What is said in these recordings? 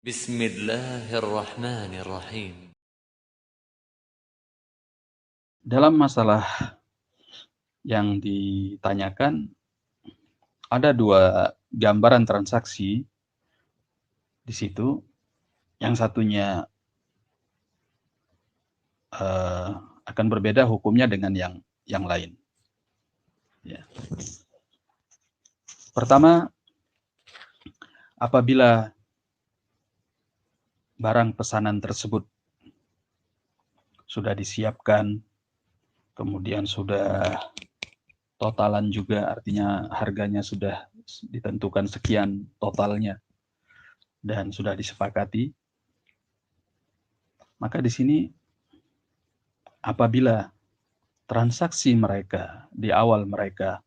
Bismillahirrahmanirrahim. Dalam masalah yang ditanyakan, ada dua gambaran transaksi di situ. Yang satunya akan berbeda hukumnya dengan yang lain. Ya. Pertama, apabila barang pesanan tersebut sudah disiapkan, kemudian sudah totalan juga, artinya harganya sudah ditentukan sekian totalnya dan sudah disepakati, maka di sini apabila transaksi mereka di awal mereka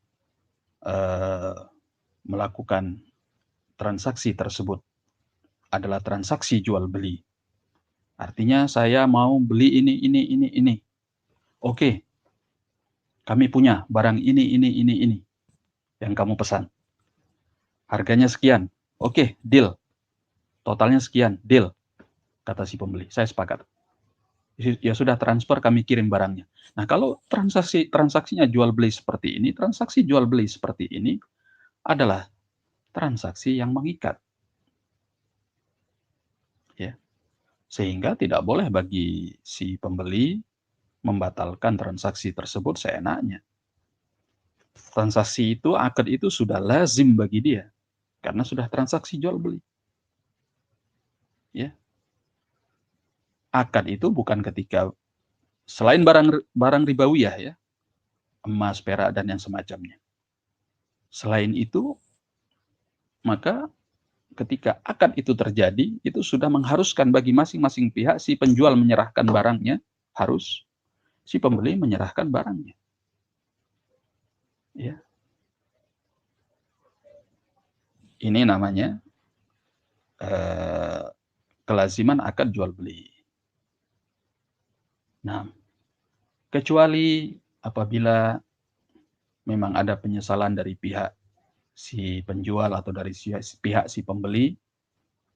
melakukan transaksi tersebut adalah transaksi jual beli. Artinya saya mau beli ini. Oke, kami punya barang ini yang kamu pesan. Harganya sekian. Oke, deal. Totalnya sekian, deal. Kata si pembeli, saya sepakat. Ya sudah, transfer, kami kirim barangnya. Nah, kalau transaksinya jual beli seperti ini, transaksi jual beli seperti ini adalah transaksi yang mengikat. Ya. Sehingga tidak boleh bagi si pembeli membatalkan transaksi tersebut seenaknya. Transaksi itu, akad itu sudah lazim bagi dia karena sudah transaksi jual beli. Ya. Akad itu bukan ketika selain barang ribawiyah ya, emas, perak dan yang semacamnya. Selain itu, maka ketika akad itu terjadi, itu sudah mengharuskan bagi masing-masing pihak, si penjual menyerahkan barangnya, harus si pembeli menyerahkan barangnya. Ya. Ini namanya kelaziman akad jual beli. Nah, kecuali apabila memang ada penyesalan dari pihak si penjual atau dari pihak si pembeli,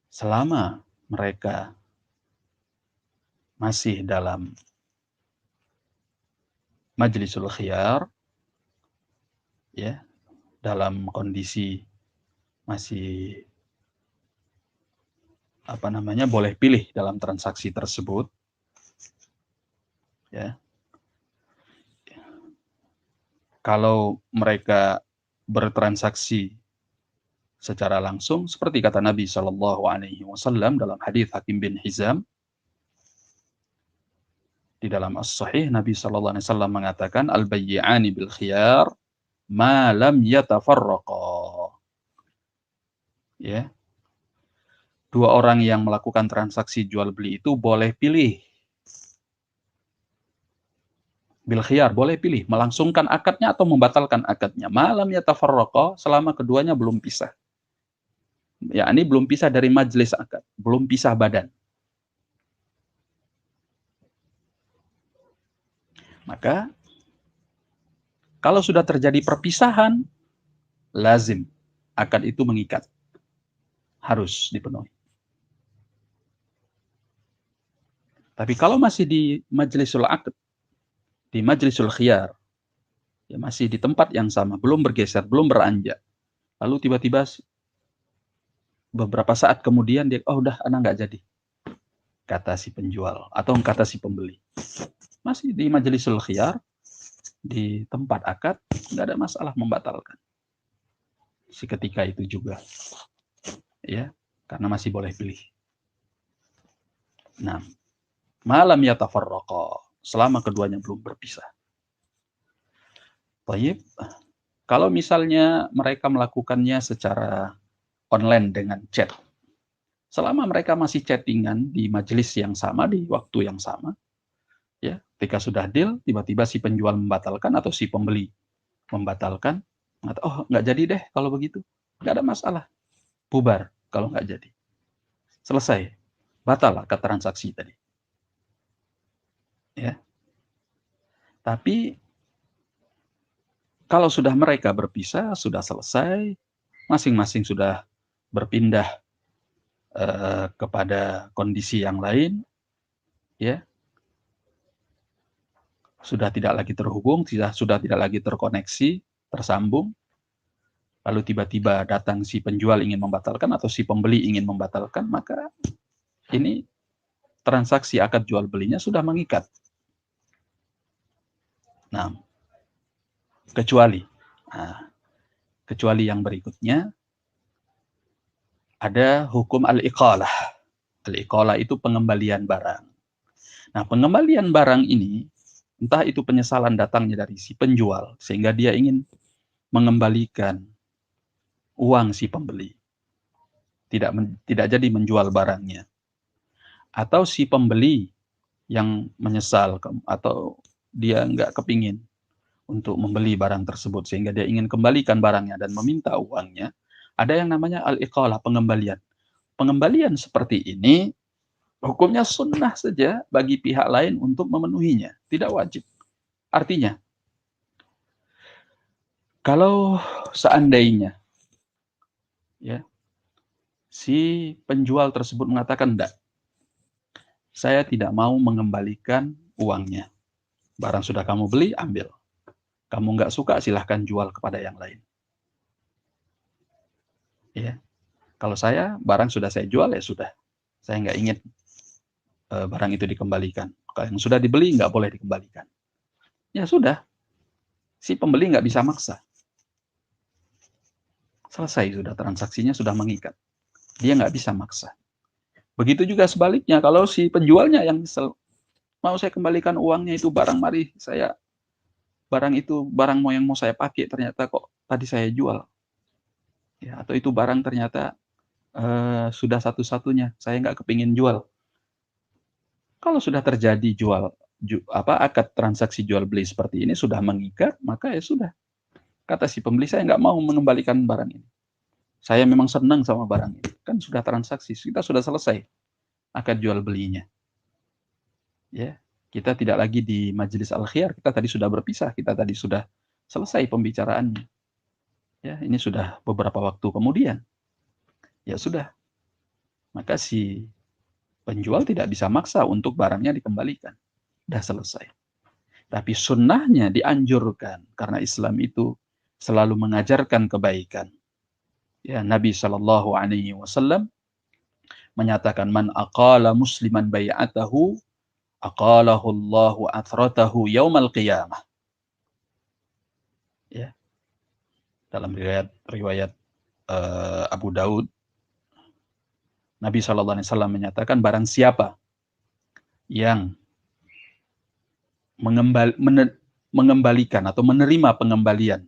selama mereka masih dalam majlisul khiyar, ya, dalam kondisi masih boleh pilih dalam transaksi tersebut, ya. Kalau mereka bertransaksi secara langsung, seperti kata Nabi SAW dalam hadis Hakim bin Hizam, di dalam As-Sahih, Nabi SAW mengatakan, al-bayyi'ani bil khiyar ma lam yatafarraqa. Ya. Dua orang yang melakukan transaksi jual beli itu boleh pilih. Bil khiyar, boleh pilih melangsungkan akadnya atau membatalkan akadnya. Ma lam yatafarraqa, selama keduanya belum pisah. Ya, ini belum pisah dari majelis akad, belum pisah badan. Maka kalau sudah terjadi perpisahan, lazim akad itu mengikat. Harus dipenuhi. Tapi kalau masih di majlisul akad, di majlisul khiyar, ya masih di tempat yang sama, belum bergeser, belum beranjak. Lalu tiba-tiba beberapa saat kemudian dia, oh udah anak nggak jadi. Kata si penjual atau kata si pembeli. Masih di majlisul khiyar, di tempat akad, nggak ada masalah membatalkan. Si ketika itu juga. Ya, karena masih boleh pilih. Nah, malam yatafarraqa, selama keduanya belum berpisah. Baik, kalau misalnya mereka melakukannya secara online dengan chat, selama mereka masih chattingan di majelis yang sama, di waktu yang sama, ya, ketika sudah deal, tiba-tiba si penjual membatalkan atau si pembeli membatalkan, oh nggak jadi deh kalau begitu, nggak ada masalah, bubar kalau nggak jadi, selesai, batal akad transaksi tadi. Ya, tapi kalau sudah mereka berpisah, sudah selesai, masing-masing sudah berpindah kepada kondisi yang lain, ya, sudah tidak lagi terhubung, sudah tidak lagi terkoneksi, tersambung, lalu tiba-tiba datang si penjual ingin membatalkan atau si pembeli ingin membatalkan, maka ini transaksi akad jual belinya sudah mengikat. Nah, kecuali yang berikutnya ada hukum al-iqalah. Al-iqalah itu pengembalian barang. Nah, pengembalian barang ini entah itu penyesalan datangnya dari si penjual sehingga dia ingin mengembalikan uang si pembeli, tidak jadi menjual barangnya, atau si pembeli yang menyesal atau dia nggak kepingin untuk membeli barang tersebut sehingga dia ingin kembalikan barangnya dan meminta uangnya, ada yang namanya al-iqalah, pengembalian. Pengembalian seperti ini hukumnya sunnah saja bagi pihak lain untuk memenuhinya, tidak wajib. Artinya, kalau seandainya ya si penjual tersebut mengatakan enggak, saya tidak mau mengembalikan uangnya. Barang sudah kamu beli, ambil. Kamu nggak suka, silahkan jual kepada yang lain. Ya, kalau barang sudah saya jual ya sudah. Saya nggak ingin barang itu dikembalikan. Kalau yang sudah dibeli nggak boleh dikembalikan. Ya sudah, si pembeli nggak bisa maksa. Selesai sudah, transaksinya sudah mengikat. Dia nggak bisa maksa. Begitu juga sebaliknya, kalau si penjualnya yang mau saya kembalikan uangnya itu barang, mari saya barang itu barang yang mau saya pakai ternyata kok tadi saya jual. Ya, atau itu barang ternyata sudah satu-satunya, saya nggak kepingin jual. Kalau sudah terjadi akad transaksi jual beli seperti ini sudah mengikat, maka ya sudah. Kata si pembeli, saya nggak mau mengembalikan barang ini. Saya memang senang sama barang ini. Kan sudah transaksi, kita sudah selesai akad jual belinya. Ya, kita tidak lagi di majelis al-khiyar, kita tadi sudah berpisah, kita tadi sudah selesai pembicaraannya. Ya, ini sudah beberapa waktu kemudian. Ya sudah. Maka si penjual tidak bisa maksa untuk barangnya dikembalikan. Sudah selesai. Tapi sunnahnya dianjurkan karena Islam itu selalu mengajarkan kebaikan. Ya, Nabi Shallallahu Alaihi Wasallam menyatakan man aqala musliman bay'atahu aqalahu Allahu athratahu yaumal qiyamah. Ya. Dalam riwayat Abu Daud, Nabi Shallallahu Alaihi Wasallam menyatakan barang siapa yang mengembalikan atau menerima pengembalian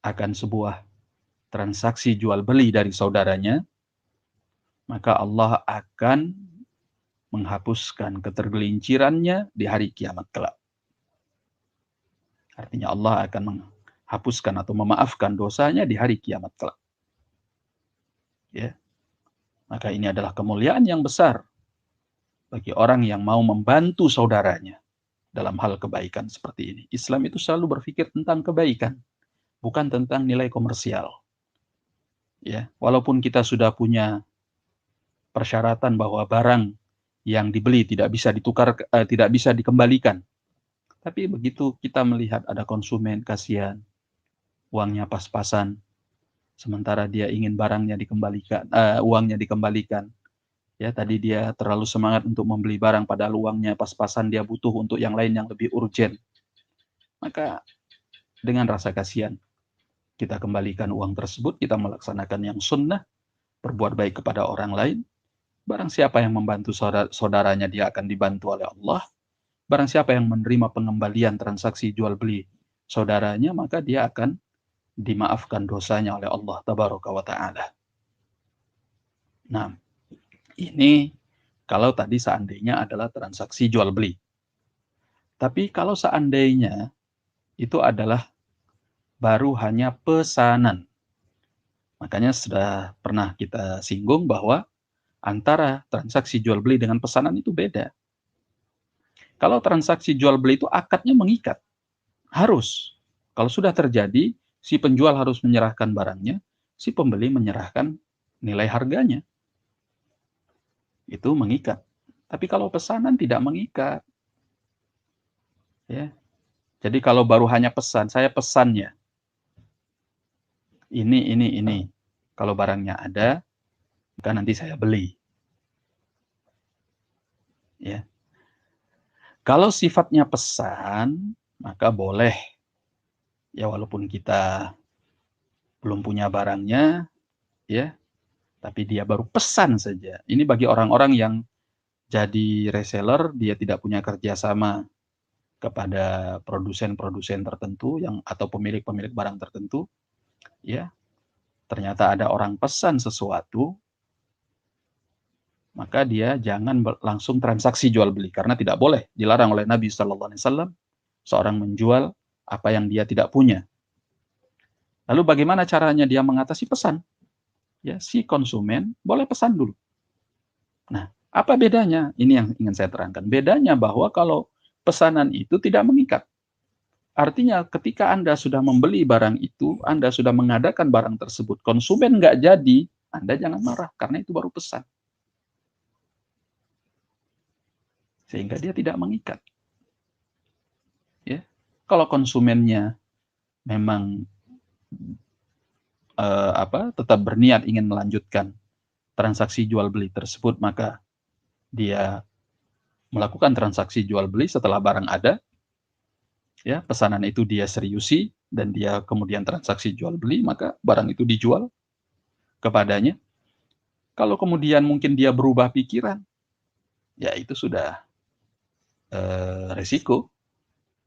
akan sebuah transaksi jual beli dari saudaranya, maka Allah akan menghapuskan ketergelincirannya di hari kiamat kelak. Artinya Allah akan menghapuskan atau memaafkan dosanya di hari kiamat kelak. Ya. Maka ini adalah kemuliaan yang besar bagi orang yang mau membantu saudaranya dalam hal kebaikan seperti ini. Islam itu selalu berpikir tentang kebaikan, bukan tentang nilai komersial. Ya, walaupun kita sudah punya persyaratan bahwa barang yang dibeli tidak bisa tidak bisa dikembalikan. Tapi begitu kita melihat ada konsumen kasihan, uangnya pas-pasan, sementara dia ingin barangnya dikembalikan, uangnya dikembalikan. Ya, tadi dia terlalu semangat untuk membeli barang padahal uangnya pas-pasan, dia butuh untuk yang lain yang lebih urgent. Maka dengan rasa kasihan kita kembalikan uang tersebut, kita melaksanakan yang sunnah, berbuat baik kepada orang lain. Barang siapa yang membantu saudaranya, dia akan dibantu oleh Allah. Barang siapa yang menerima pengembalian transaksi jual beli saudaranya, maka dia akan dimaafkan dosanya oleh Allah Tabaraka wa Ta'ala. Nah, ini kalau tadi seandainya adalah transaksi jual beli. Tapi kalau seandainya itu adalah baru hanya pesanan. Makanya sudah pernah kita singgung bahwa antara transaksi jual beli dengan pesanan itu beda. Kalau transaksi jual beli itu akadnya mengikat. Harus. Kalau sudah terjadi, si penjual harus menyerahkan barangnya, si pembeli menyerahkan nilai harganya. Itu mengikat. Tapi kalau pesanan tidak mengikat. Ya. Jadi kalau baru hanya pesan, saya pesannya ini. Kalau barangnya ada, maka nanti saya beli. Ya. Kalau sifatnya pesan, maka boleh. Ya walaupun kita belum punya barangnya, ya, tapi dia baru pesan saja. Ini bagi orang-orang yang jadi reseller, dia tidak punya kerjasama kepada produsen-produsen tertentu yang atau pemilik-pemilik barang tertentu, ya. Ternyata ada orang pesan sesuatu, maka dia jangan langsung transaksi jual beli karena tidak boleh, dilarang oleh Nabi Shallallahu Alaihi Wasallam seorang menjual apa yang dia tidak punya. Lalu bagaimana caranya dia mengatasi pesan? Ya, si konsumen boleh pesan dulu. Nah, apa bedanya? Ini yang ingin saya terangkan. Bedanya bahwa kalau pesanan itu tidak mengikat. Artinya ketika Anda sudah membeli barang itu, Anda sudah mengadakan barang tersebut, konsumen nggak jadi, Anda jangan marah karena itu baru pesan. Sehingga dia tidak mengikat. Ya, kalau konsumennya memang tetap berniat ingin melanjutkan transaksi jual beli tersebut, maka dia melakukan transaksi jual beli setelah barang ada. Ya, pesanan itu dia seriusi dan dia kemudian transaksi jual beli, maka barang itu dijual kepadanya. Kalau kemudian mungkin dia berubah pikiran, ya itu sudah resiko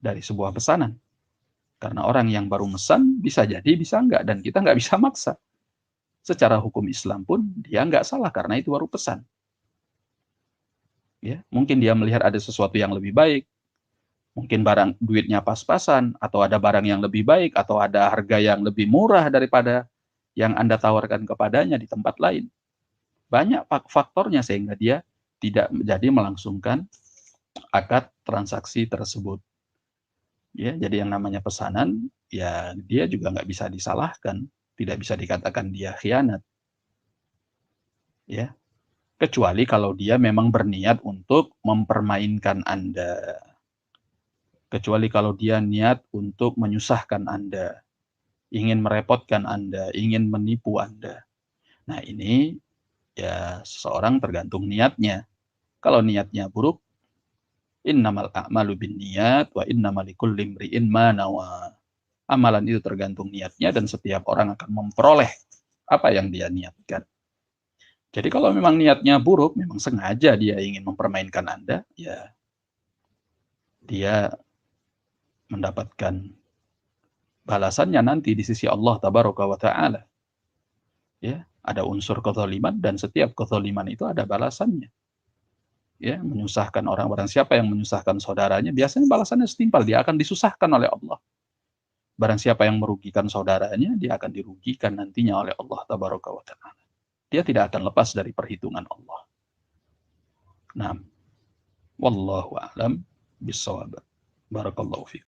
dari sebuah pesanan. Karena orang yang baru mesan bisa jadi, bisa enggak, dan kita enggak bisa maksa. Secara hukum Islam pun dia enggak salah karena itu baru pesan. Ya, mungkin dia melihat ada sesuatu yang lebih baik, mungkin barang duitnya pas-pasan, atau ada barang yang lebih baik, atau ada harga yang lebih murah daripada yang Anda tawarkan kepadanya di tempat lain. Banyak faktornya sehingga dia tidak jadi melangsungkan akad transaksi tersebut. Ya, jadi yang namanya pesanan, ya dia juga nggak bisa disalahkan, tidak bisa dikatakan dia khianat. Ya, kecuali kalau dia memang berniat untuk mempermainkan Anda. Kecuali kalau dia niat untuk menyusahkan Anda, ingin merepotkan Anda, ingin menipu Anda. Nah ini ya seseorang tergantung niatnya. Kalau niatnya buruk, innamal a'malu binniyat wa innamal likulli imri'in ma nawa. Amalan itu tergantung niatnya dan setiap orang akan memperoleh apa yang dia niatkan. Jadi kalau memang niatnya buruk, memang sengaja dia ingin mempermainkan Anda, ya dia mendapatkan balasannya nanti di sisi Allah Tabaraka wa Ta'ala. Ya, ada unsur kezaliman dan setiap kezaliman itu ada balasannya. Ya, menyusahkan orang siapa yang menyusahkan saudaranya, biasanya balasannya setimpal, dia akan disusahkan oleh Allah. Barang siapa yang merugikan saudaranya, dia akan dirugikan nantinya oleh Allah Tabaraka wa Ta'ala. Dia tidak akan lepas dari perhitungan Allah. Nah, wallahu a'lam bissawab. Barakallahu fiik.